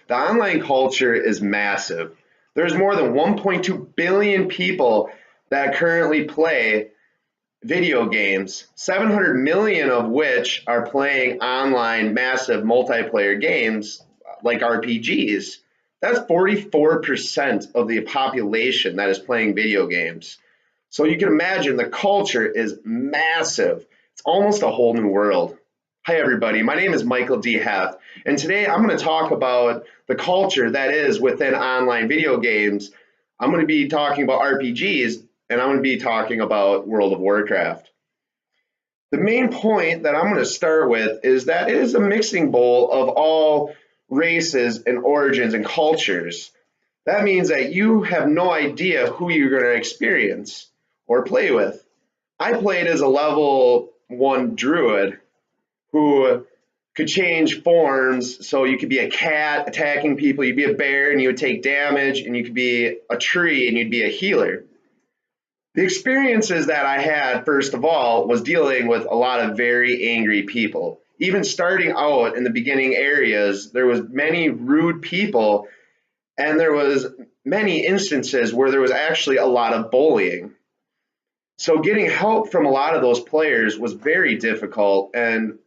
The online culture is massive. There's more than 1.2 billion people that currently play video games, 700 million of which are playing online massive multiplayer games like RPGs. That's 44% of the population that is playing video games. So you can imagine the culture is massive. It's almost a whole new world. Hi, everybody. My name is Michael D. Heft, and today I'm going to talk about the culture that is within online video games. I'm going to be talking about RPGs, and I'm going to be talking about World of Warcraft. The main point that I'm going to start with is that it is a mixing bowl of all races and origins and cultures. That means that you have no idea who you're going to experience or play with. I played as a level 1 druid who could change forms, so you could be a cat attacking people, you'd be a bear and you would take damage, and you could be a tree and you'd be a healer. The experiences that I had, first of all, was dealing with a lot of very angry people. Even starting out in the beginning areas, there was many rude people, and there was many instances where there was actually a lot of bullying. So getting help from a lot of those players was very difficult, and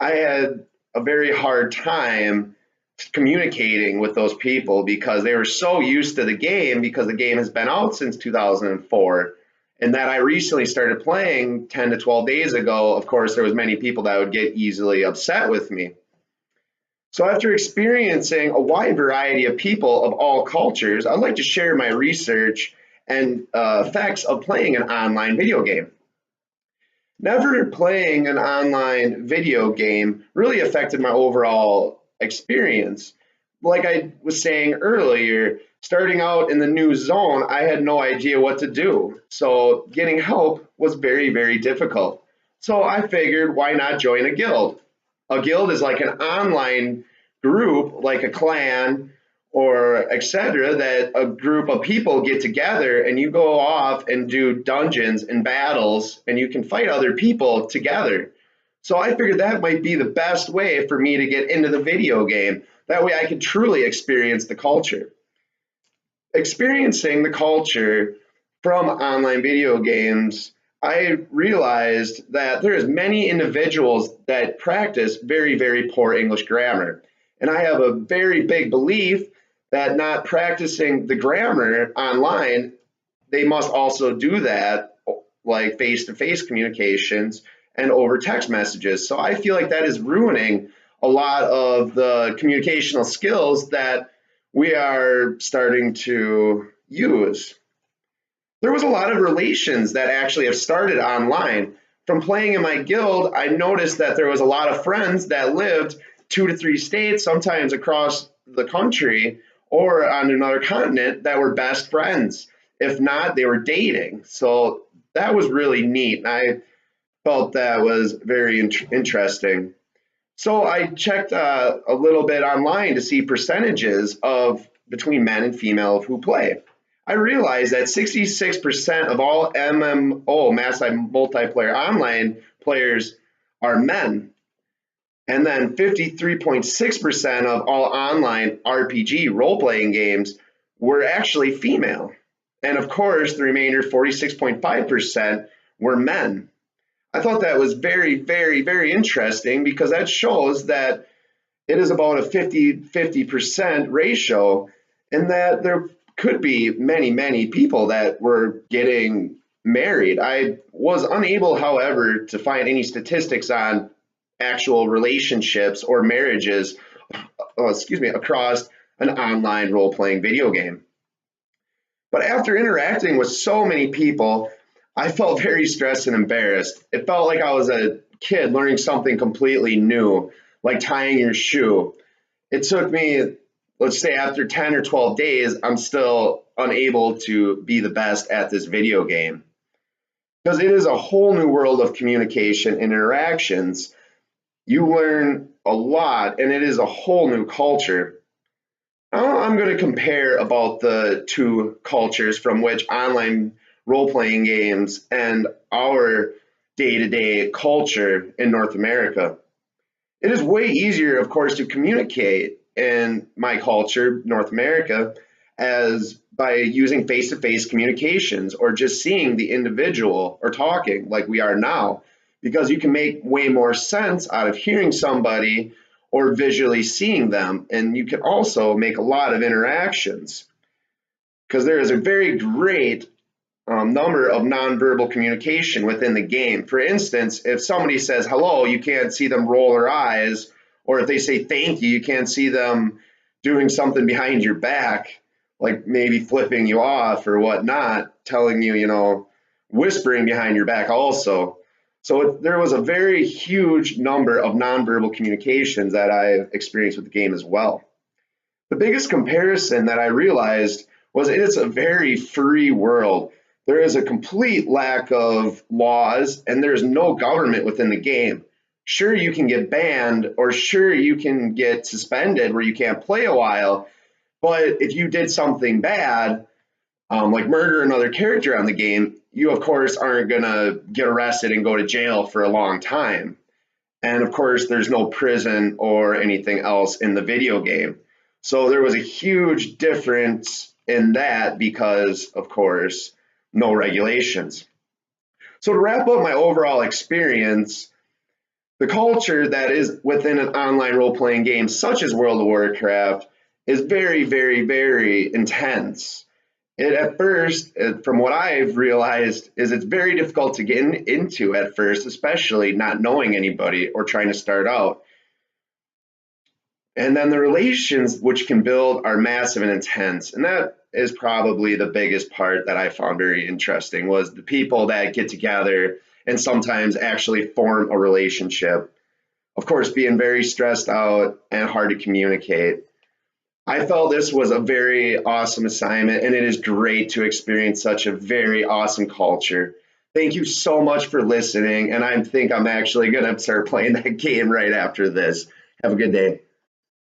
I had a very hard time communicating with those people because they were so used to the game, because the game has been out since 2004, and that I recently started playing 10 to 12 days ago. Of course, there was many people that would get easily upset with me. So after experiencing a wide variety of people of all cultures, I'd like to share my research and effects of playing an online video game. Never playing an online video game really affected my overall experience. Like I was saying earlier, starting out in the new zone, I had no idea what to do. So getting help was very, very difficult. So I figured, why not join a guild? A guild is like an online group, like a clan or etc., that a group of people get together and you go off and do dungeons and battles and you can fight other people together. So I figured that might be the best way for me to get into the video game. That way I could truly experience the culture. Experiencing the culture from online video games, I realized that there's many individuals that practice very, very poor English grammar. And I have a very big belief that not practicing the grammar online, they must also do that like face-to-face communications and over text messages. So I feel like that is ruining a lot of the communicational skills that we are starting to use. There was a lot of relations that actually have started online. From playing in my guild, I noticed that there was a lot of friends that lived 2 to 3 states, sometimes across the country or on another continent, that were best friends. If not, they were dating. So that was really neat. And I felt that was very interesting. So I checked a little bit online to see percentages of between men and female who play. I realized that 66% of all MMO, massive multiplayer online players, are men. And then 53.6% of all online RPG role-playing games were actually female. And of course, the remainder, 46.5%, were men. I thought that was very, very, very interesting because that shows that it is about a 50-50% ratio, and that there could be many, many people that were getting married. I was unable, however, to find any statistics on actual relationships or marriages, across an online role-playing video game. But after interacting with so many people, I felt very stressed and embarrassed. It felt like I was a kid learning something completely new, like tying your shoe. It took me, let's say after 10 or 12 days, I'm still unable to be the best at this video game. Because it is a whole new world of communication and interactions. You learn a lot, and it is a whole new culture. Now I'm going to compare about the two cultures from which online role-playing games and our day-to-day culture in North America. It is way easier, of course, to communicate in my culture, North America, as by using face-to-face communications or just seeing the individual or talking like we are now, because you can make way more sense out of hearing somebody or visually seeing them. And you can also make a lot of interactions because there is a very great number of nonverbal communication within the game. For instance, if somebody says hello, you can't see them roll their eyes, or if they say thank you, you can't see them doing something behind your back, like maybe flipping you off or whatnot, telling you, whispering behind your back also. So there was a very huge number of nonverbal communications that I experienced with the game as well. The biggest comparison that I realized was it's a very free world. There is a complete lack of laws and there's no government within the game. Sure, you can get banned or sure, you can get suspended where you can't play a while. But if you did something bad, like murder another character on the game, you of course aren't going to get arrested and go to jail for a long time. And of course, there's no prison or anything else in the video game. So there was a huge difference in that because, of course, no regulations. So to wrap up my overall experience, the culture that is within an online role-playing game such as World of Warcraft is very, very, very intense. At first, from what I've realized, is it's very difficult to get into at first, especially not knowing anybody or trying to start out. And then the relations which can build are massive and intense. And that is probably the biggest part that I found very interesting was the people that get together and sometimes actually form a relationship. Of course, being very stressed out and hard to communicate. I felt this was a very awesome assignment, and it is great to experience such a very awesome culture. Thank you so much for listening, and I think I'm actually going to start playing that game right after this. Have a good day.